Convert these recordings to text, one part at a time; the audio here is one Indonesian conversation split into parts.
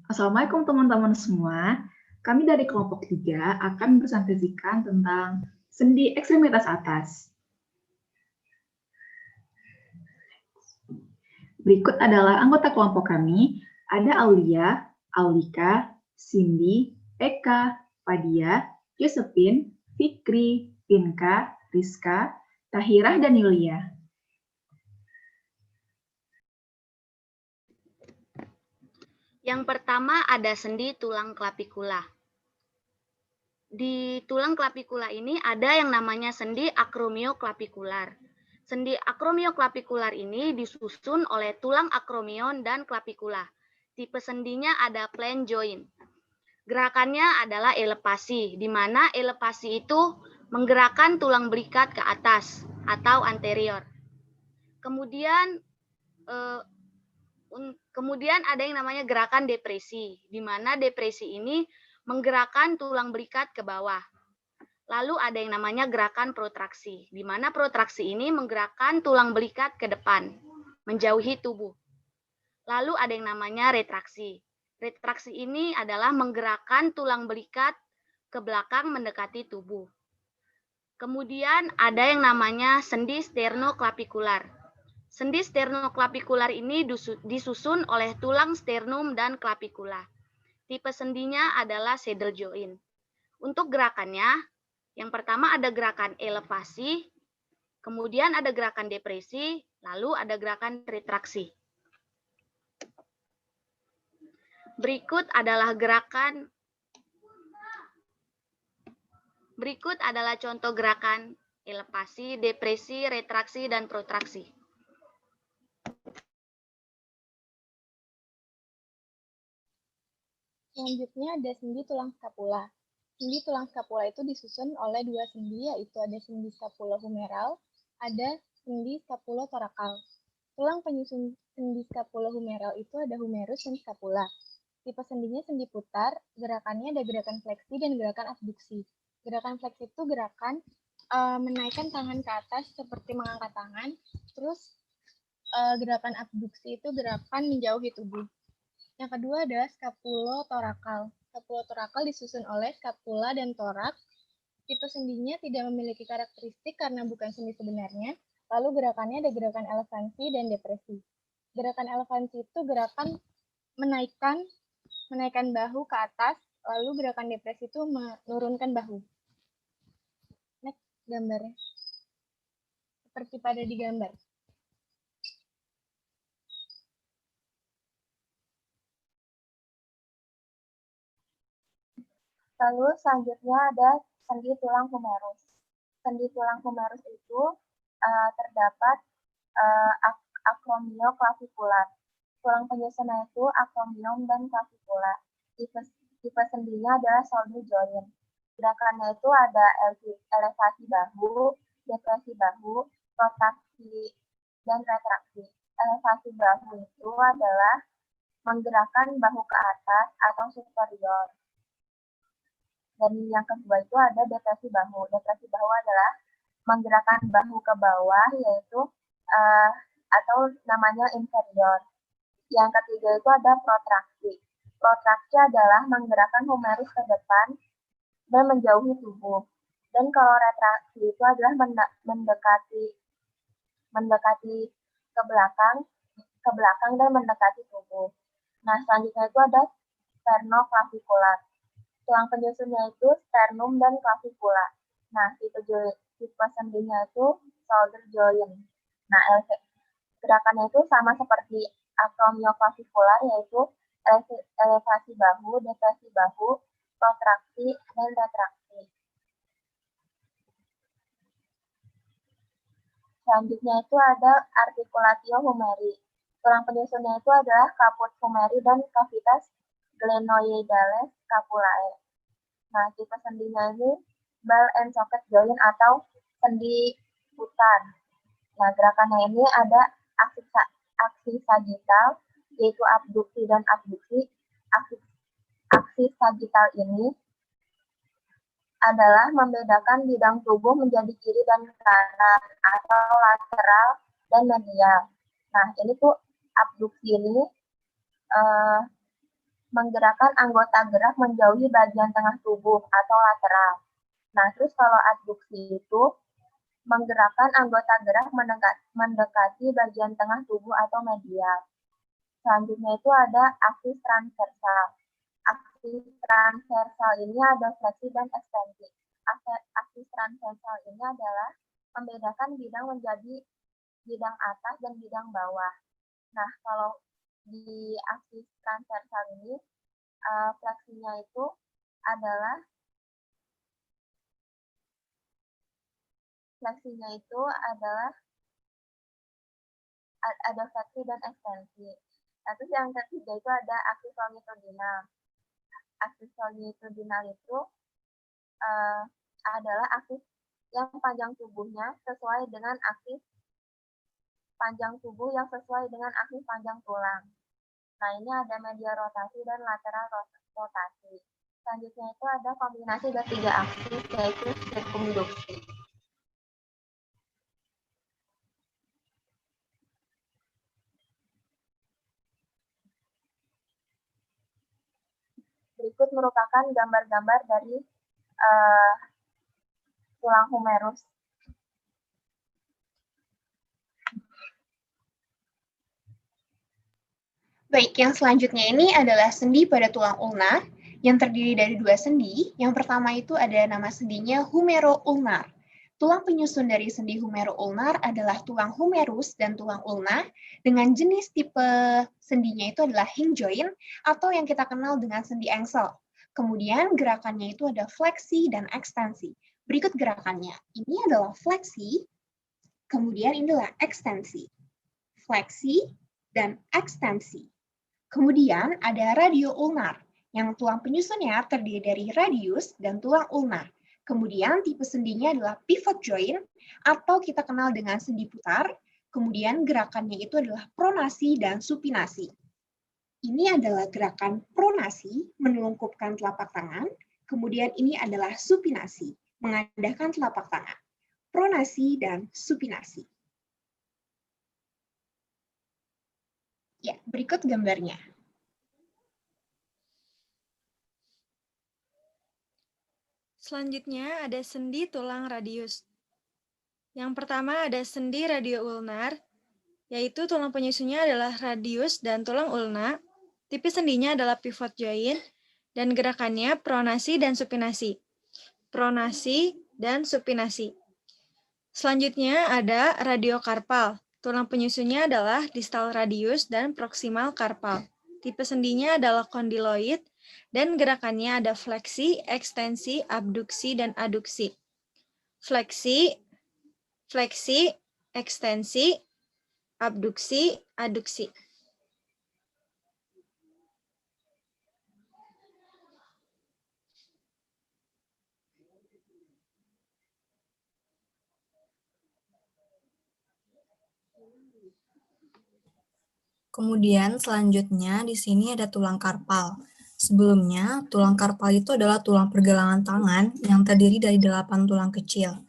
Assalamualaikum teman-teman semua. Kami dari kelompok 3 akan presentasikan tentang sendi ekstremitas atas. Berikut adalah anggota kelompok kami. Ada Aulia, Aulika, Cindy, Eka, Fadia, Josephine, Fikri, Pinka, Rizka, Tahirah, dan Yulia. Yang pertama ada sendi tulang clavicula. Di tulang clavicula ini ada yang namanya sendi acromioclavicular. Sendi acromioclavicular ini disusun oleh tulang acromion dan clavicula. Tipe sendinya ada plain joint. Gerakannya adalah elepasi, di mana elepasi itu menggerakkan tulang belikat ke atas atau anterior. Kemudian ada yang namanya gerakan depresi, di mana depresi ini menggerakkan tulang belikat ke bawah. Lalu ada yang namanya gerakan protraksi, di mana protraksi ini menggerakkan tulang belikat ke depan, menjauhi tubuh. Lalu ada yang namanya retraksi. Retraksi ini adalah menggerakkan tulang belikat ke belakang mendekati tubuh. Kemudian ada yang namanya sendi sternoclavicular. Sendi sternoclavicular ini disusun oleh tulang sternum dan clavicula. Tipe sendinya adalah saddle joint. Untuk gerakannya, yang pertama ada gerakan elevasi, kemudian ada gerakan depresi, lalu ada gerakan retraksi. Berikut adalah contoh gerakan elevasi, depresi, retraksi, dan protraksi. Selanjutnya ada sendi tulang skapula. Sendi tulang skapula itu disusun oleh dua sendi, yaitu ada sendi scapulohumeral, ada sendi scapulotorakal. Tulang penyusun sendi scapulohumeral itu ada humerus dan scapula. Tipe sendinya sendi putar, gerakannya ada gerakan fleksi dan gerakan abduksi. Gerakan fleksi itu gerakan menaikkan tangan ke atas seperti mengangkat tangan, terus gerakan abduksi itu gerakan menjauhi tubuh. Yang kedua adalah scapulotorakal. Scapulotorakal disusun oleh scapula dan toraks. Tipe sendinya tidak memiliki karakteristik karena bukan sendi sebenarnya. Lalu gerakannya ada gerakan elevansi dan depresi. Gerakan elevansi itu gerakan menaikkan bahu ke atas, lalu gerakan depresi itu menurunkan bahu. Next gambarnya. Seperti pada di gambar. Lalu selanjutnya ada sendi tulang humerus. Sendi tulang humerus itu terdapat acromioclavicular. Tulang penyusunnya itu acromion dan clavicula. Tipe sendinya adalah shoulder joint. Gerakannya itu ada elevasi bahu, depresi bahu, protraksi, dan retraksi. Elevasi bahu itu adalah menggerakkan bahu ke atas atau superior. Dan yang kedua itu ada depresi bahu. Depresi bahu adalah menggerakkan bahu ke bawah, yaitu atau namanya inferior. Yang ketiga itu ada protraksi. Protraksi adalah menggerakkan humerus ke depan dan menjauhi tubuh. Dan kalau retraksi itu adalah mendekati ke belakang dan mendekati tubuh. Nah, selanjutnya itu ada sternoclavicular. Tulang penyusunnya itu sternum dan clavicula. Nah, tipe sendinya itu shoulder joint. Nah, gerakannya itu sama seperti acromioclavicular, yaitu elevasi bahu, depresi bahu, protraksi, dan retraksi. Selanjutnya itu ada articulatio humeri. Tulang penyusunnya itu adalah caput humeri dan cavitas glenoidales scapulae. Nah, tipe sendinya ini ball and socket joint atau sendi putar. Nah, gerakannya ini ada aksi sagital, yaitu abduksi dan abduksi. Aksi sagital ini adalah membedakan bidang tubuh menjadi kiri dan kanan atau lateral dan medial. Nah, ini tuh abduksi ini menggerakkan anggota gerak menjauhi bagian tengah tubuh atau lateral. Nah, terus kalau adduksi itu menggerakkan anggota gerak mendekati bagian tengah tubuh atau medial. Selanjutnya itu ada aksis transversal. Aksis transversal ini ada fleksi dan ekstensi. Aksis transversal ini adalah membedakan bidang menjadi bidang atas dan bidang bawah. Nah, kalau di aksis transversal ini, fleksinya itu adalah ada fleksi dan ekstensi. Terus yang ketiga itu ada aksis longitudinal. Aksis longitudinal itu adalah aksis yang panjang tubuhnya sesuai dengan aksis panjang tubuh yang sesuai dengan aksis panjang tulang. Nah, ini ada medial rotasi dan lateral rotasi. Selanjutnya itu ada kombinasi dari 3 aksis, yaitu sirkumduksi. Berikut merupakan gambar-gambar dari tulang humerus. Baik, yang selanjutnya ini adalah sendi pada tulang ulna yang terdiri dari 2 sendi. Yang pertama itu ada nama sendinya humero-ulnar. Tulang penyusun dari sendi humero-ulnar adalah tulang humerus dan tulang ulna dengan jenis tipe sendinya itu adalah hinge joint atau yang kita kenal dengan sendi engsel. Kemudian gerakannya itu ada fleksi dan ekstensi. Berikut gerakannya. Ini adalah fleksi, kemudian ini adalah ekstensi. Fleksi dan ekstensi. Kemudian ada radio ulnar, yang tulang penyusunnya terdiri dari radius dan tulang ulna. Kemudian tipe sendinya adalah pivot joint, atau kita kenal dengan sendi putar. Kemudian gerakannya itu adalah pronasi dan supinasi. Ini adalah gerakan pronasi, menelungkupkan telapak tangan. Kemudian ini adalah supinasi, mengadahkan telapak tangan. Pronasi dan supinasi. Ya, berikut gambarnya. Selanjutnya ada sendi tulang radius. Yang pertama ada sendi radio-ulnar, yaitu tulang penyusunnya adalah radius dan tulang ulna. Tipe sendinya adalah pivot joint, dan gerakannya pronasi dan supinasi. Pronasi dan supinasi. Selanjutnya ada radiokarpal. Tulang penyusunnya adalah distal radius dan proksimal karpal. Tipe sendinya adalah kondiloid, dan gerakannya ada fleksi, ekstensi, abduksi, dan aduksi. Fleksi, ekstensi, abduksi, aduksi. Kemudian selanjutnya di sini ada tulang karpal. Sebelumnya, tulang karpal itu adalah tulang pergelangan tangan yang terdiri dari 8 tulang kecil.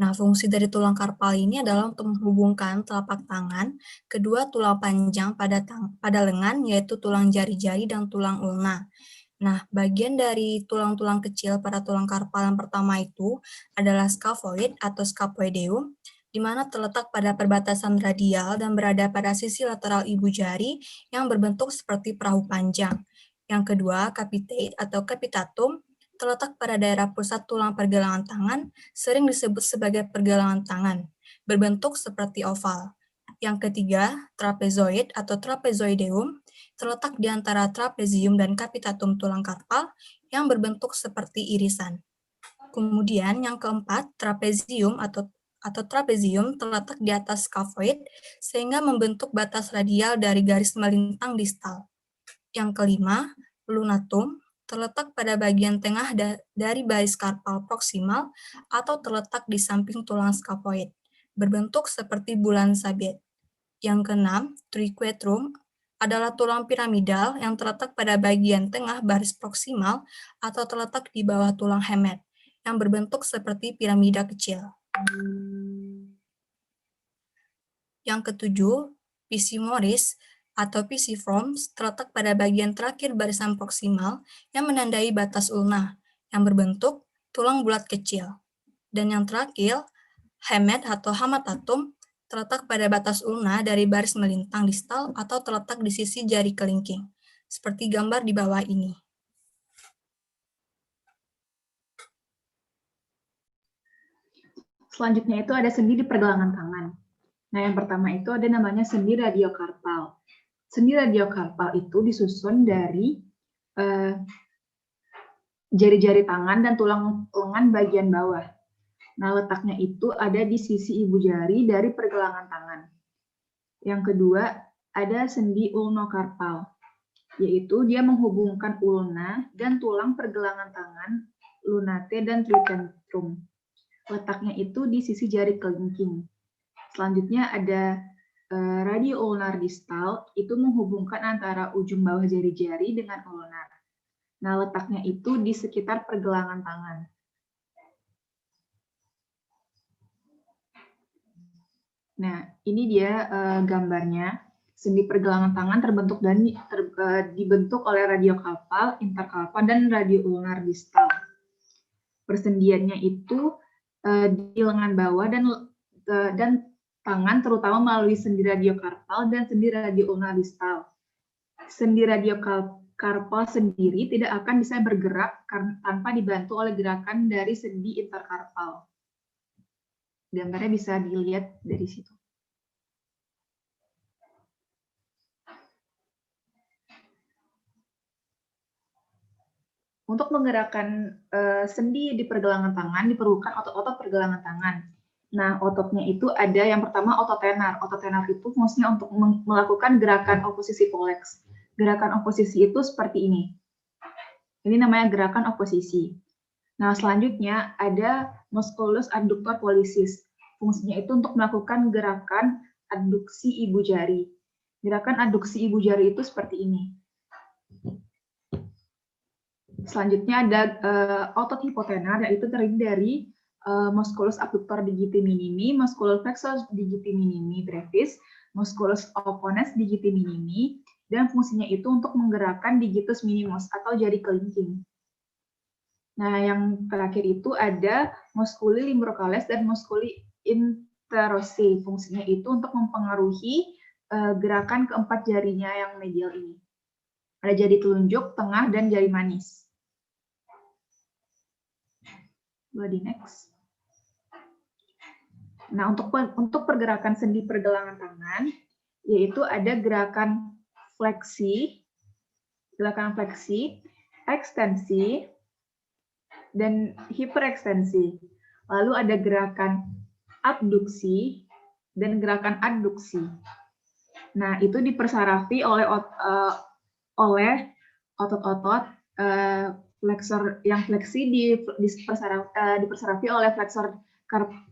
Nah, fungsi dari tulang karpal ini adalah untuk menghubungkan telapak tangan kedua tulang panjang pada lengan, yaitu tulang jari-jari dan tulang ulna. Nah, bagian dari tulang-tulang kecil pada tulang karpal yang pertama itu adalah scaphoid atau scapoideum, di mana terletak pada perbatasan radial dan berada pada sisi lateral ibu jari yang berbentuk seperti perahu panjang. Yang kedua, capitate atau capitatum, terletak pada daerah pusat tulang pergelangan tangan, sering disebut sebagai pergelangan tangan, berbentuk seperti oval. Yang ketiga, trapezoid atau trapezoideum, terletak di antara trapezium dan capitatum tulang karpal yang berbentuk seperti irisan. Kemudian yang keempat, trapezium atau trapezium terletak di atas scaphoid sehingga membentuk batas radial dari garis melintang distal. Yang kelima, lunatum terletak pada bagian tengah dari baris karpal proksimal atau terletak di samping tulang scaphoid, berbentuk seperti bulan sabit. Yang keenam, triquetrum adalah tulang piramidal yang terletak pada bagian tengah baris proksimal atau terletak di bawah tulang hemet, yang berbentuk seperti piramida kecil. Yang ketujuh, pisi moris atau pisiforms terletak pada bagian terakhir barisan proksimal yang menandai batas ulna, yang berbentuk tulang bulat kecil. Dan yang terakhir, hamet atau hamatatum terletak pada batas ulna dari baris melintang distal atau terletak di sisi jari kelingking, seperti gambar di bawah ini. Selanjutnya itu ada sendi di pergelangan tangan. Nah, yang pertama itu ada namanya sendi radiokarpal. Sendi radiokarpal itu disusun dari jari-jari tangan dan tulang lengan bagian bawah. Nah, letaknya itu ada di sisi ibu jari dari pergelangan tangan. Yang kedua, ada sendi ulnokarpal, yaitu dia menghubungkan ulna dan tulang pergelangan tangan, lunate dan tricentrum. Letaknya itu di sisi jari kelingking. Selanjutnya ada radio ulnar distal, itu menghubungkan antara ujung bawah jari-jari dengan ulnar. Nah, letaknya itu di sekitar pergelangan tangan. Nah, ini dia gambarnya. Sendi pergelangan tangan terbentuk dan dibentuk oleh radiokarpal, interkarpal, dan radio ulnar distal. Persendiannya itu di lengan bawah dan tangan terutama melalui sendi radiokarpal dan sendi radio ulnar distal. Sendi radiokarpal sendiri tidak akan bisa bergerak tanpa dibantu oleh gerakan dari sendi interkarpal. Gambarnya bisa dilihat dari situ. Untuk menggerakkan sendi di pergelangan tangan diperlukan otot-otot pergelangan tangan. Nah, ototnya itu ada yang pertama otot tenar. Otot tenar itu fungsinya untuk melakukan gerakan oposisi poleks. Gerakan oposisi itu seperti ini. Ini namanya gerakan oposisi. Nah, selanjutnya ada musculus adductor pollicis. Fungsinya itu untuk melakukan gerakan adduksi ibu jari. Gerakan adduksi ibu jari itu seperti ini. Selanjutnya ada otot hipotenar, yaitu terdiri dari musculus abductor digiti minimi, musculus flexor digiti minimi brevis, musculus opponens digiti minimi, dan fungsinya itu untuk menggerakkan digitus minimus atau jari kelingking. Nah, yang terakhir itu ada musculi lumbricalis dan musculi interossae. Fungsinya itu untuk mempengaruhi gerakan keempat jarinya yang medial ini. Ada jari telunjuk, tengah, dan jari manis. Di next. Nah, untuk pergerakan sendi pergelangan tangan, yaitu ada gerakan fleksi, ekstensi, dan hiperekstensi. Lalu ada gerakan abduksi dan gerakan adduksi. Nah, itu dipersarafi oleh otot-otot flexor yang fleksi dipersarafi oleh flexor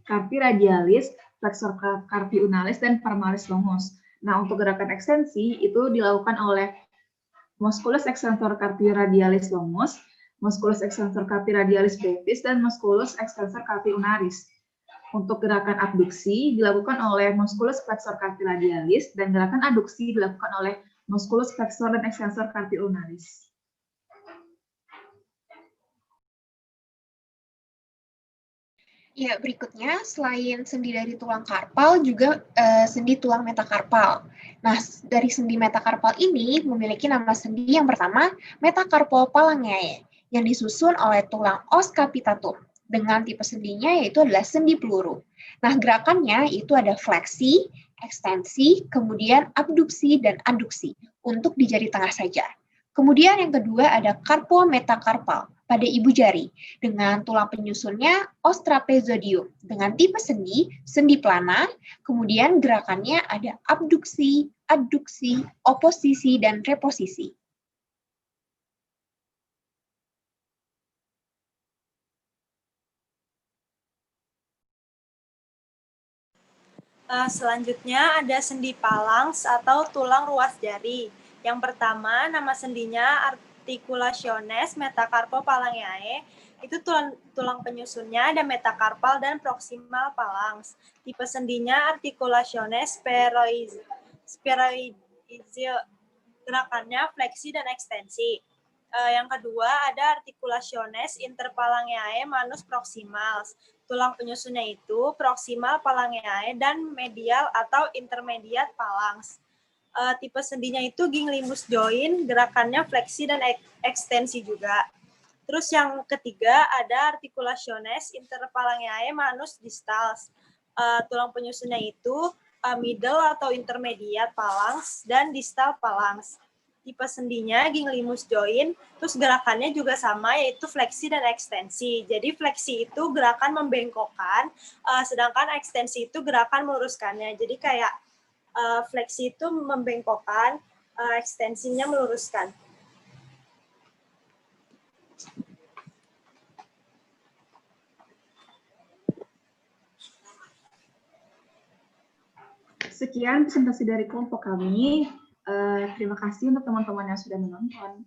carpi radialis, flexor carpi unalis, dan palmaris longus. Nah, untuk gerakan ekstensi itu dilakukan oleh musculus extensor carpi radialis longus, musculus extensor carpi radialis brevis, dan musculus extensor carpi unaris. Untuk gerakan abduksi dilakukan oleh musculus flexor carpi radialis, dan gerakan adduksi dilakukan oleh musculus flexor dan extensor carpi unaris. Ya, berikutnya selain sendi dari tulang karpal juga sendi tulang metakarpal. Nah, dari sendi metakarpal ini memiliki nama sendi yang pertama metakarpophalangeae yang disusun oleh tulang os capitatum dengan tipe sendinya yaitu adalah sendi peluru. Nah, gerakannya itu ada fleksi, ekstensi, kemudian abduksi dan adduksi untuk di jari tengah saja. Kemudian yang kedua ada karpometakarpal pada ibu jari dengan tulang penyusunnya os trapezodium dengan tipe sendi plana, kemudian gerakannya ada abduksi, adduksi, oposisi, dan reposisi. Selanjutnya ada sendi phalanx atau tulang ruas jari. Yang pertama, nama sendinya articulationes metacarpophalangeae. Itu tulang penyusunnya ada metakarpal dan proximal phalanx. Tipe sendinya articulationes spheroides izil. Gerakannya fleksi dan ekstensi. Yang kedua ada articulationes interphalangeae manus proximals. Tulang penyusunnya itu proximal phalangeae dan medial atau intermediate phalanx. Tipe sendinya itu ginglimus joint, gerakannya fleksi dan ekstensi juga. Terus yang ketiga ada articulationes interphalangeae manus distals. Tulang penyusunnya itu middle atau intermediate phalanx dan distal phalanx. Tipe sendinya ginglimus joint, terus gerakannya juga sama yaitu fleksi dan ekstensi. Jadi fleksi itu gerakan membengkokkan, sedangkan ekstensi itu gerakan meluruskannya. Jadi kayak fleksi itu membengkokkan, ekstensinya meluruskan. Sekian presentasi dari kelompok kami. Terima kasih untuk teman-teman yang sudah menonton.